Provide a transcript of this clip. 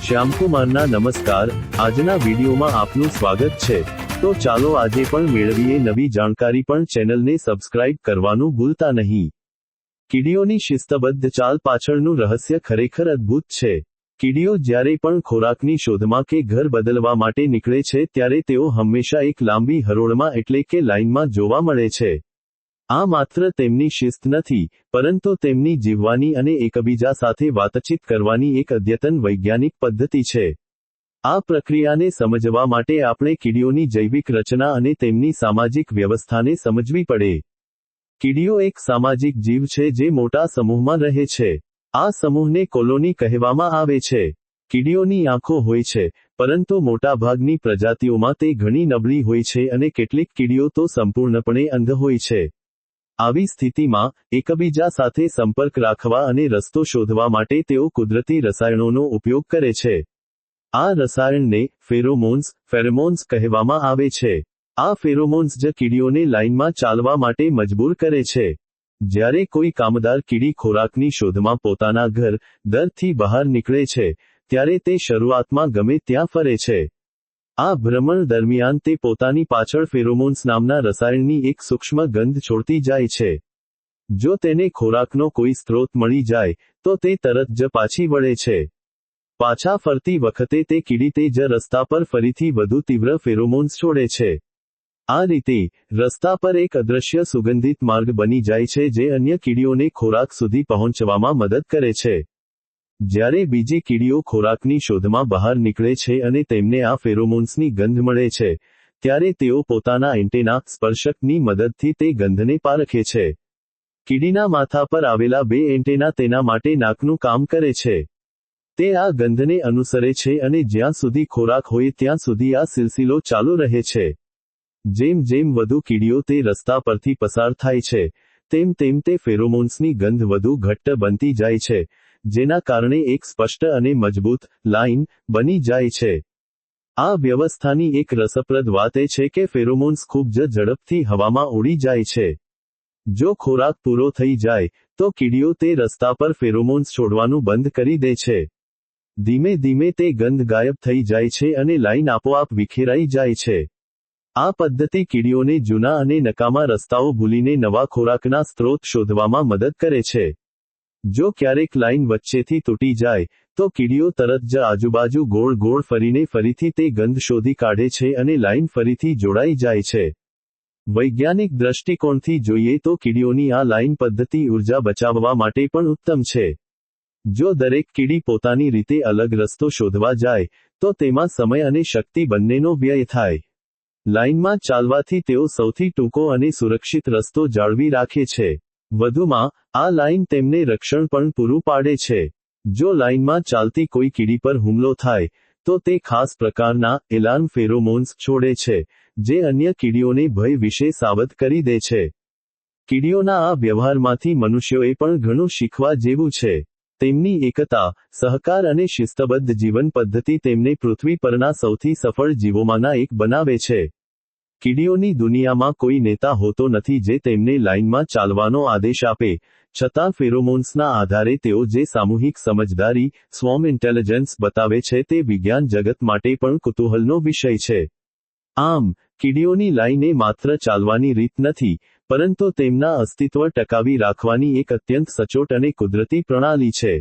શ્યામકુમારના નમસ્કાર, આજના વિડીયોમાં આપનું સ્વાગત છે। તો ચાલો આજે પણ મેળવીએ નવી જાણકારી, પણ ચેનલને સબસ્ક્રાઇબ કરવાનું ભૂલતા નહીં। કીડીઓની શિસ્તબદ્ધ ચાલ પાછળનું રહસ્ય ખરેખર અદ્ભુત છે। કીડીઓ જ્યારે પણ ખોરાકની શોધમાં કે ઘર બદલવા માટે નીકળે છે ત્યારે તેઓ હંમેશા એક લાંબી હરોળમાં એટલે કે લાઇનમાં જોવા મળે છે। આ માત્ર તેમની શિસ્ત નથી, પરંતુ તેમની જીવવાની અને એકબીજા સાથે વાતચીત કરવાની એક અદ્યતન વૈજ્ઞાનિક પદ્ધતિ છે। આ પ્રક્રિયાને સમજવા માટે આપણે કીડીઓની જૈવિક રચના અને તેમની સામાજિક વ્યવસ્થાને સમજવી પડે। કીડીઓ એક સામાજિક જીવ છે જે મોટા સમૂહમાં રહે છે। આ સમૂહને કોલોની કહેવામાં આવે છે। કીડીઓની આંખો હોય છે, પરંતુ મોટાભાગની પ્રજાતિઓમાં તે ઘણી નબળી હોય છે અને કેટલીક કીડીઓ તો સંપૂર્ણપણે અંધ હોય છે। આવી સ્થિતિમાં, એકબીજા સાથે સંપર્ક રાખવા અને રસ્તો શોધવા માટે તેઓ કુદરતી રસાયણોનો ઉપયોગ કરે છે। આ રસાયણને ફેરોમોન્સ કહેવામાં આવે છે। આ ફેરોમોન્સ જ કીડીઓને લાઇનમાં ચાલવા માટે મજબૂર કરે છે। જ્યારે કોઈ કામદાર કીડી ખોરાકની શોધમાં પોતાના દરથી બહાર નીકળે છે, ત્યારે તે શરૂઆતમાં ગમે ત્યાં ફરે છે। આ ભ્રમણ દરમિયાન તે પોતાની પાછળ ફેરોમોન્સ નામના રસાયણની એક સૂક્ષ્મ ગંધ છોડતી જાય છે। જો તેને ખોરાકનો કોઈ સ્ત્રોત મળી જાય, તો તે તરત જ પાછી વળે છે। પાછા ફરતી વખતે તે કીડી તે જ રસ્તા પર ફરીથી વધુ તીવ્ર ફેરોમોન્સ છોડે છે। આ રીતે, રસ્તા પર એક અદૃશ્ય સુગંધિત માર્ગ બની જાય છે જે અન્ય કીડીઓને ખોરાક સુધી પહોંચવામાં મદદ કરે છે। જ્યારે બીજી કીડીઓ ખોરાકની શોધમાં બહાર નીકળે છે અને તેમને આ ફેરોમોન્સની ગંધ મળે છે, ત્યારે તેઓ પોતાના એન્ટેના સ્પર્શકની મદદથી તે ગંધને પારખે છે। કીડીના માથા પર આવેલા બે એન્ટેના તેના માટે નાકનું કામ કરે છે। તે આ ગંધને અનુસરે છે અને જ્યાં સુધી ખોરાક હોય ત્યાં સુધી આ સિલસિલો ચાલુ રહે છે। જેમ જેમ વધુ કીડીઓ તે રસ્તા પરથી પસાર થાય છે, તેમ તેમ તે ફેરોમોન્સની ગંધ વધુ ઘટ્ટ બનતી જાય છે, જેના કારણે એક સ્પષ્ટ અને મજબૂત લાઇન બની જાય છે। આ વ્યવસ્થાની એક રસપ્રદ વાત એ છે કે ફેરોમોન્સ ખૂબ જ ઝડપથી હવામાં ઉડી જાય છે। જો ખોરાક પૂરો થઈ જાય, તો કીડીઓ તે રસ્તા પર ફેરોમોન્સ છોડવાનું બંધ કરી દે છે। ધીમે ધીમે તે ગંધ ગાયબ થઈ જાય છે અને લાઇન આપોઆપ વિખેરાઈ જાય છે। આ પદ્ધતિ કીડીઓને જૂના અને નકામા રસ્તાઓ ભૂલીને નવા ખોરાકના સ્ત્રોત શોધવામાં મદદ કરે છે। જો ક્યારેક લાઇન વચ્ચેથી તૂટી જાય, તો કીડીઓ તરત જ આજુબાજુ ગોળ ગોળ ફરીને ફરીથી તે ગંધ શોધી કાઢે છે અને લાઇન ફરીથી જોડાઈ જાય છે। વૈજ્ઞાનિક દ્રષ્ટિકોણથી જોઈએ તો કીડીઓની આ લાઇન પદ્ધતિ ઉર્જા બચાવવા માટે પણ ઉત્તમ છે। જો દરેક કીડી પોતાની રીતે અલગ રસ્તો શોધવા જાય, તો તેમાં સમય અને શક્તિ બંનેનો વ્યય થાય। લાઇનમાં ચાલવાથી તેઓ સૌથી ટૂંકો અને સુરક્ષિત રસ્તો જાળવી રાખે છે। વધુમાં, આ લાઇન તેમને રક્ષણ પણ પૂરું પાડે છે। જો લાઇનમાં ચાલતી કોઈ કીડી પર હુમલો થાય, તો તે ખાસ પ્રકારના એલાર્મ ફેરોમોન્સ છોડે છે, જે અન્ય કીડીઓને ભય વિશે સાવધ કરી દે છે। કીડીઓના આ વ્યવહારમાંથી મનુષ્યોએ પણ ઘણું શીખવા જેવું છે। તેમની એકતા, સહકાર અને શિસ્તબદ્ધ જીવન પદ્ધતિ તેમને પૃથ્વી પરના સૌથી સફળ જીવોમાંના એક બનાવે છે। કીડીઓની દુનિયામાં કોઈ નેતા હોતો નથી જે તેમને લાઇનમાં ચાલવાનો આદેશ આપે, છતાં ફેરોમોન્સના આધારે તેઓ જે સામૂહિક સમજદારી, સ્વોર્મ ઇન્ટેલિજન્સ બતાવે છે તે વિજ્ઞાન જગત માટે પણ કુતૂહલનો વિષય છે। આમ, કીડીઓની લાઇન એ માત્ર ચાલવાની રીત નથી, પરંતુ તેમના અસ્તિત્વ ટકાવી રાખવાની એક અત્યંત સચોટ અને કુદરતી પ્રણાલી છે।